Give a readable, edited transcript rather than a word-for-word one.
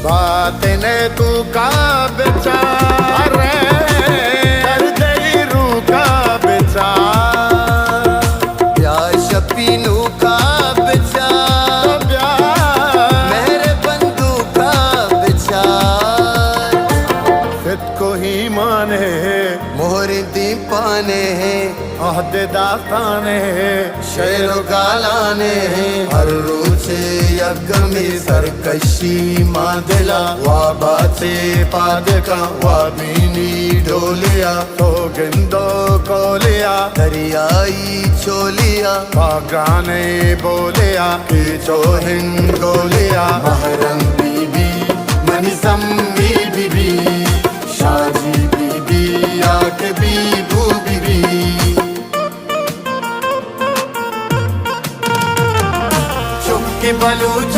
बात ने तू का बेचार कर दई रू का बेचार प्यार शपीनू का बेचार मेरे बंधु का बेचार फित को ही माने मोहर दी पाने अहदे दाताने शेरो गालाने हर रोचे यगमी सरकशी मादला वा बाते पादका वा बीनी ढोलिया तो गिंदो कोलिया दरियाई चोलिया गाने बोलिया की चोहिन गोलिया महरम बीबी मनिसम्मी बीबी शाजी बीबी आके बीबू बीबी के बलूच